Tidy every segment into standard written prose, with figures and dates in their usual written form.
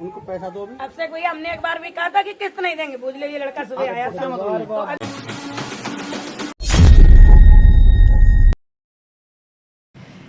उनको पैसा दो भी। अब से कोई हमने एक बार भी कहा था कि किस्त नहीं देंगे, पूछ लीजिए लड़का सुबह आया था तो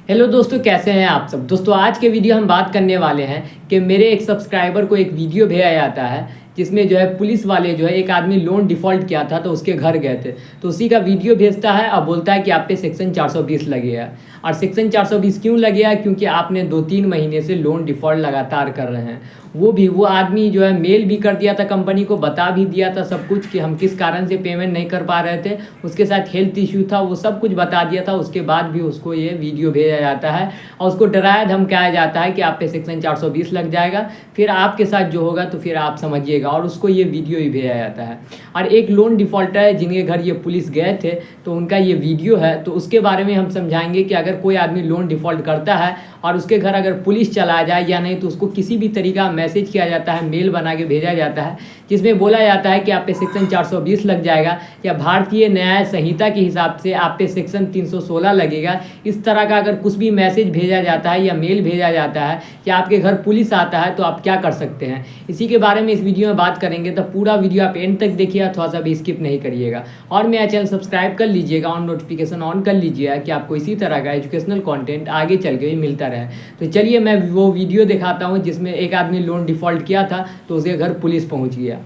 हेलो दोस्तों, कैसे हैं आप सब। दोस्तों आज के वीडियो हम बात करने वाले हैं कि मेरे एक सब्सक्राइबर को एक वीडियो भेजा जाता है जिसमें जो है पुलिस वाले जो है एक आदमी लोन डिफ़ॉल्ट किया था तो उसके घर गए थे, तो उसी का वीडियो भेजता है और बोलता है कि आप पे सेक्शन 420 लगेगा। और सेक्शन 420 क्यों लगेगा? क्योंकि आपने 2-3 महीने से लोन डिफ़ॉल्ट लगातार कर रहे हैं। वो आदमी जो है मेल भी कर दिया था कंपनी को, बता भी दिया था सब कुछ कि हम किस कारण से पेमेंट नहीं कर पा रहे थे, उसके साथ हेल्थ इश्यू था, वो सब कुछ बता दिया था। उसके बाद भी उसको ये वीडियो भेजा जाता है और उसको डराया धमकाया जाता है कि आप पे सेक्शन 420 लग जाएगा, फिर आपके साथ जो होगा तो फिर आप समझिएगा, और उसको ये वीडियो ही भेजा जाता है। और एक लोन डिफ़ॉल्टर है जिनके घर ये पुलिस गए थे तो उनका ये वीडियो है, तो उसके बारे में हम समझाएंगे कि अगर कोई आदमी लोन डिफ़ॉल्ट करता है और उसके घर अगर पुलिस चला जाए या नहीं, तो उसको किसी भी तरीका मैसेज किया जाता है, मेल बना के भेजा जाता है जिसमें बोला जाता है कि आप पे सेक्शन 420 लग जाएगा, या भारतीय न्याय संहिता के हिसाब से आप पे सेक्शन 316 लगेगा। इस तरह का अगर कुछ भी मैसेज भेजा जाता है या मेल भेजा जाता है या आपके घर पुलिस आता है तो आप क्या कर सकते हैं, इसी के बारे में इस वीडियो में बात करेंगे। तो पूरा वीडियो आप एंड तक देखिएगा, थोड़ा सा भी स्किप नहीं करिएगा, और मेरा चैनल सब्सक्राइब कर लीजिएगा और नोटिफिकेशन ऑन कर लीजिएगा कि आपको इसी तरह का एजुकेशनल कंटेंट आगे चल के भी मिलता रहे। तो चलिए मैं वो वीडियो दिखाता हूँ जिसमें एक आदमी लोन डिफ़ॉल्ट किया था तो उसके घर पुलिस पहुँच गया।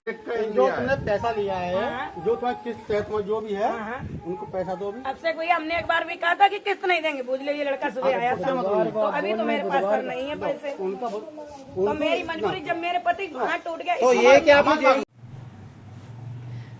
जो तुमने पैसा लिया है, जो तुम्हारी किस्त है, तुम्हारा जो भी है, उनको पैसा दो भी। अब से कोई हमने एक बार भी कहा था कि किस्त नहीं देंगे, पूछ लीजिए लड़का सुबह आया था तो अभी तो मेरे पास सर नहीं है पैसे। तो मेरी मजबूरी, जब मेरे पति हाथ टूट गया तो ये क्या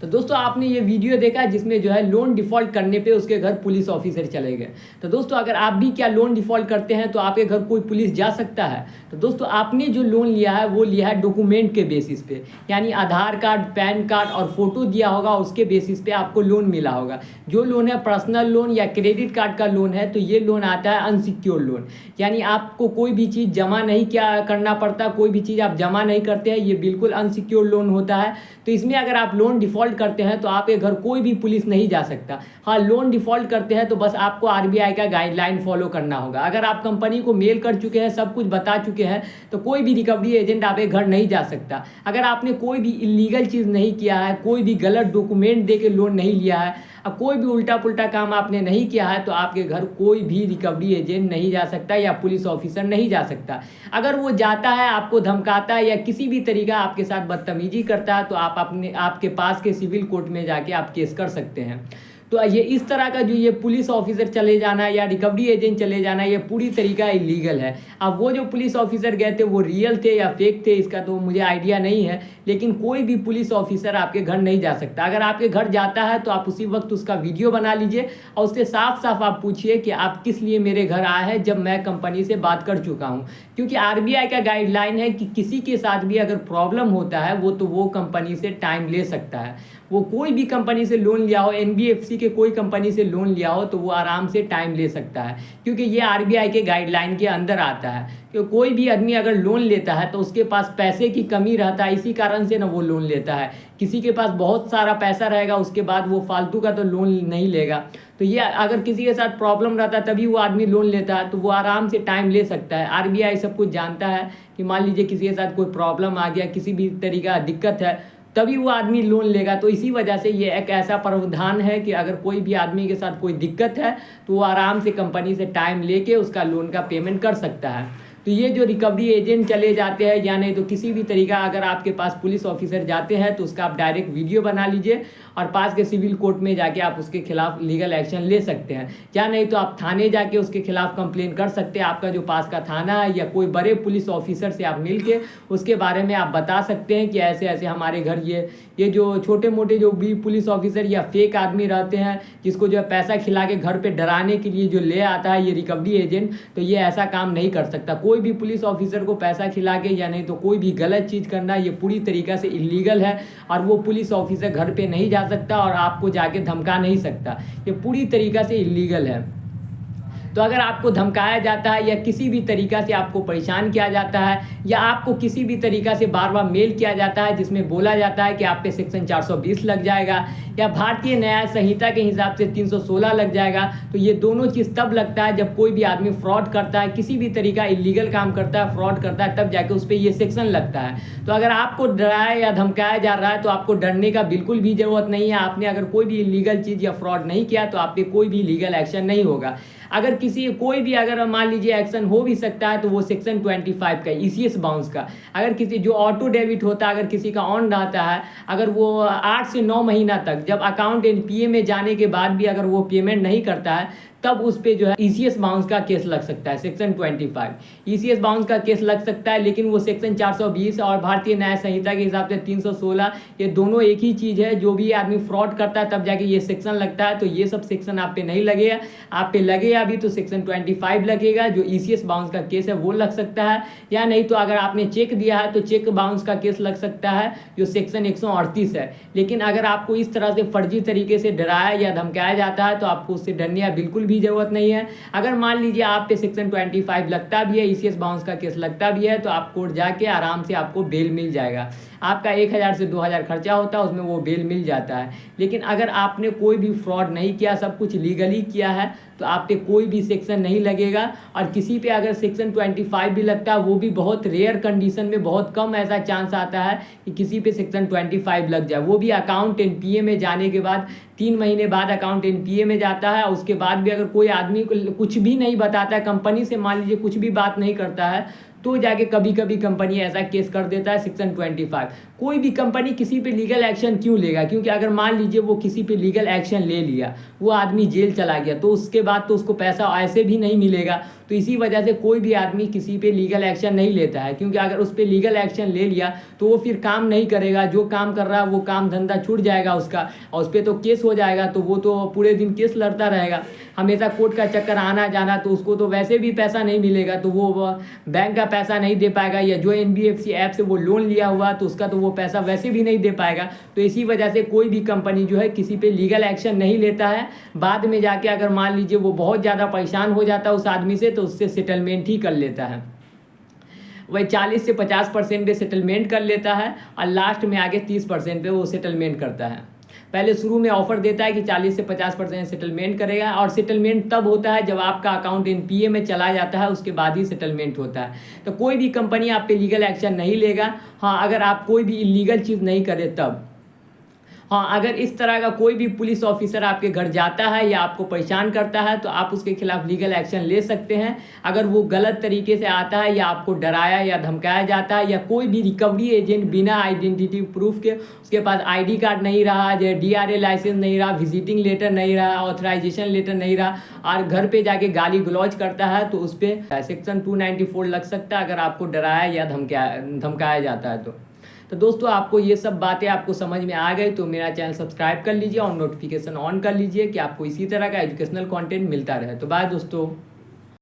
तो दोस्तों आपने ये वीडियो देखा जिसमें जो है लोन डिफ़ॉल्ट करने पे उसके घर पुलिस ऑफिसर चले गए। तो दोस्तों अगर आप भी क्या लोन डिफ़ॉल्ट करते हैं तो आपके घर कोई पुलिस जा सकता है? तो दोस्तों आपने जो लोन लिया है वो लिया है डॉक्यूमेंट के बेसिस पे, यानी आधार कार्ड, पैन कार्ड और फोटो दिया होगा, उसके बेसिस पे आपको लोन मिला होगा। जो लोन है पर्सनल लोन या क्रेडिट कार्ड का लोन है तो ये लोन आता है अनसिक्योर्ड लोन, यानी आपको कोई भी चीज़ जमा नहीं क्या करना पड़ता, कोई भी चीज़ आप जमा नहीं करते हैं, ये बिल्कुल अनसिक्योर्ड लोन होता है। तो इसमें अगर आप लोन डिफ़ॉल्ट करते हैं तो आपके घर कोई भी पुलिस नहीं जा सकता। हाँ, लोन डिफ़ॉल्ट करते हैं तो बस आपको आरबीआई का गाइडलाइन फॉलो करना होगा। अगर आप कंपनी को मेल कर चुके हैं, सब कुछ बता चुके हैं, तो कोई भी रिकवरी एजेंट आपके घर नहीं जा सकता। अगर आपने कोई भी इलीगल चीज़ नहीं किया है, कोई भी गलत डॉक्यूमेंट दे के लोन नहीं लिया है, अब कोई भी उल्टा पुल्टा काम आपने नहीं किया है, तो आपके घर कोई भी रिकवरी एजेंट नहीं जा सकता या पुलिस ऑफिसर नहीं जा सकता। अगर वो जाता है, आपको धमकाता है या किसी भी तरीका आपके साथ बदतमीजी करता है तो आप आपके पास के सिविल कोर्ट में जाके आप केस कर सकते हैं। तो ये इस तरह का जो ये पुलिस ऑफिसर चले जाना या रिकवरी एजेंट चले जाना, ये पूरी तरीका इलीगल है। अब वो जो पुलिस ऑफिसर गए थे वो रियल थे या फेक थे इसका तो मुझे आइडिया नहीं है, लेकिन कोई भी पुलिस ऑफिसर आपके घर नहीं जा सकता। अगर आपके घर जाता है तो आप उसी वक्त उसका वीडियो बना लीजिए और उससे साफ साफ आप पूछिए कि आप किस लिए मेरे घर आए हैं, जब मैं कंपनी से बात कर चुका हूँ। क्योंकि आरबीआई का गाइडलाइन है कि किसी के साथ भी अगर प्रॉब्लम होता है वो कंपनी से टाइम ले सकता है। वो कोई भी कंपनी से लोन लिया हो, एनबीएफसी के कोई कंपनी से लोन लिया हो तो वो आराम से टाइम ले सकता है, क्योंकि ये आरबीआई के गाइडलाइन के अंदर आता है। कि कोई भी आदमी अगर लोन लेता है तो उसके पास पैसे की कमी रहता है, इसी कारण से ना वो लोन लेता है। किसी के पास बहुत सारा पैसा रहेगा उसके बाद वो फालतू का तो लोन नहीं लेगा। तो ये अगर किसी के साथ प्रॉब्लम रहता है तभी वो आदमी लोन लेता है, तो वो आराम से टाइम ले सकता है। आरबीआई सब कुछ जानता है कि मान लीजिए किसी के साथ कोई प्रॉब्लम आ गया, किसी भी तरीका दिक्कत है, तभी वो आदमी लोन लेगा। तो इसी वजह से ये एक ऐसा प्रावधान है कि अगर कोई भी आदमी के साथ कोई दिक्कत है तो वो आराम से कंपनी से टाइम लेके उसका लोन का पेमेंट कर सकता है। तो ये जो रिकवरी एजेंट चले जाते हैं या नहीं तो किसी भी तरीका अगर आपके पास पुलिस ऑफिसर जाते हैं तो उसका आप डायरेक्ट वीडियो बना लीजिए और पास के सिविल कोर्ट में जाके आप उसके खिलाफ लीगल एक्शन ले सकते हैं, या नहीं तो आप थाने जाके उसके खिलाफ कंप्लेन कर सकते हैं। आपका जो पास का थाना है या कोई बड़े पुलिस ऑफिसर से आप मिल के उसके बारे में आप बता सकते हैं कि ऐसे ऐसे हमारे घर ये जो छोटे मोटे जो भी पुलिस ऑफिसर या फेक आदमी रहते हैं जिसको जो है पैसा खिला के घर पे डराने के लिए जो ले आता है ये रिकवरी एजेंट, तो ये ऐसा काम नहीं कर सकता। कोई भी पुलिस ऑफिसर को पैसा खिला के या नहीं तो कोई भी गलत चीज़ करना ये पूरी तरीका से इलीगल है, और वो पुलिस ऑफिसर घर पे नहीं जा सकता और आपको जाके धमका नहीं सकता, ये पूरी तरीका से इलीगल है। तो अगर आपको धमकाया जाता है या किसी भी तरीका से आपको परेशान किया जाता है या आपको किसी भी तरीका से बार बार मेल किया जाता है जिसमें बोला जाता है कि आप पे सेक्शन 420 लग जाएगा या भारतीय न्याय संहिता के हिसाब से 316 लग जाएगा, तो ये दोनों चीज़ तब लगता है जब कोई भी आदमी फ्रॉड करता है, किसी भी तरीका इलीगल काम करता है, फ्रॉड करता है, तब जाके उस पर ये सेक्शन लगता है। तो अगर आपको डराया या धमकाया जा रहा है तो आपको डरने का बिल्कुल भी ज़रूरत नहीं है। आपने अगर कोई भी इलीगल चीज़ या फ्रॉड नहीं किया तो आप पे कोई भी लीगल एक्शन नहीं होगा। अगर किसी कोई भी अगर मान लीजिए एक्शन हो भी सकता है तो वो सेक्शन 25 का ECS बाउंस का, अगर किसी जो ऑटो डेबिट होता है अगर किसी का ऑन रहता है, अगर वो 8 से 9 महीना तक जब अकाउंट NPA में जाने के बाद भी अगर वो पेमेंट नहीं करता है तब उस पे जो है ECS बाउंस का केस लग सकता है। सेक्शन 25 ECS बाउंस का केस लग सकता है, लेकिन वो सेक्शन 420 और भारतीय न्याय संहिता के हिसाब से 316 ये दोनों एक ही चीज़ है। जो भी आदमी फ्रॉड करता है तब जाके ये सेक्शन लगता है। तो ये सब सेक्शन आप पे नहीं लगेगा, आप पे लगेगा अभी तो सेक्शन 25 लगेगा। जो ECS बाउंस का केस है वो लग सकता है, या नहीं तो अगर आपने चेक दिया है तो चेक बाउंस का केस लग सकता है जो सेक्शन 138 है। लेकिन अगर आपको इस तरह से फर्जी तरीके से डराया या धमकाया जाता है तो आपको उससे डरने या बिल्कुल भी जरूरत नहीं है। अगर मान लीजिए आप पे सेक्शन 25 लगता भी है, ECS बाउंस का केस लगता भी है, तो आप कोर्ट जाके आराम से आपको बेल मिल जाएगा। आपका 1000 से 2000 खर्चा होता है, उसमें वो बेल मिल जाता है। लेकिन अगर आपने कोई भी फ्रॉड नहीं किया, सब कुछ लीगली किया है, तो आप पे कोई भी सेक्शन नहीं लगेगा। और किसी पे अगर सेक्शन 25 भी लगता है वो भी बहुत रेयर कंडीशन में, बहुत कम ऐसा चांस आता है कि किसी पे सेक्शन 25 लग जाए। वो भी अकाउंट NPA में जाने के बाद 3 महीने बाद अकाउंट NPA में जाता है। उसके बाद भी अगर कोई आदमी कुछ भी नहीं बताता है, कंपनी से मान लीजिए कुछ भी बात नहीं करता है, तो जाके कभी कभी कंपनी ऐसा केस कर देता है सेक्शन 25। कोई भी कंपनी किसी पे लीगल एक्शन क्यों लेगा? क्योंकि अगर मान लीजिए वो किसी पे लीगल एक्शन ले लिया, वो आदमी जेल चला गया, तो उसके बाद तो उसको पैसा ऐसे भी नहीं मिलेगा। तो इसी वजह से कोई भी आदमी किसी पे लीगल एक्शन नहीं लेता है, क्योंकि अगर उस पर लीगल एक्शन ले लिया तो वो फिर काम नहीं करेगा। जो काम कर रहा है वो काम धंधा छूट जाएगा उसका, और उस पर तो केस हो जाएगा, तो वो तो पूरे दिन केस लड़ता रहेगा, हमेशा कोर्ट का चक्कर आना जाना, तो उसको तो वैसे भी पैसा नहीं मिलेगा, तो वो बैंक का पैसा नहीं दे पाएगा। या जो NBFC ऐप से वो लोन लिया हुआ तो उसका तो वो पैसा वैसे भी नहीं दे पाएगा। तो इसी वजह से कोई भी कंपनी जो है किसी पे लीगल एक्शन नहीं लेता है। बाद में जाके अगर मान लीजिए वो बहुत ज़्यादा परेशान हो जाता है उस आदमी से, तो उससे सेटलमेंट ही कर लेता है। वही 40 से 50% पे सेटलमेंट कर लेता है और लास्ट में आगे 30% पे वो सेटलमेंट करता है। पहले शुरू में ऑफर देता है कि 40 से 50% सेटलमेंट करेगा, और सेटलमेंट तब होता है जब आपका अकाउंट NPA में चला जाता है, उसके बाद ही सेटलमेंट होता है। तो कोई भी कंपनी आप पे लीगल एक्शन नहीं लेगा। हाँ, अगर आप कोई भी इलीगल चीज़ नहीं करें तब। हाँ, अगर इस तरह का कोई भी पुलिस ऑफिसर आपके घर जाता है या आपको परेशान करता है तो आप उसके खिलाफ लीगल एक्शन ले सकते हैं। अगर वो गलत तरीके से आता है या आपको डराया या धमकाया जाता है, या कोई भी रिकवरी एजेंट बिना आइडेंटिटी प्रूफ के, उसके पास ID कार्ड नहीं रहा, DRA लाइसेंस नहीं रहा, विजिटिंग लेटर नहीं रहा, ऑथराइजेशन लेटर नहीं रहा, और घर पे जाके गाली गलौज करता है, तो उस पर सेक्शन 294 लग सकता है, अगर आपको डराया या धमकाया जाता है तो दोस्तों आपको ये सब बातें आपको समझ में आ गई तो मेरा चैनल सब्सक्राइब कर लीजिए और नोटिफिकेशन ऑन कर लीजिए कि आपको इसी तरह का एजुकेशनल कंटेंट मिलता रहे। तो बाय दोस्तों।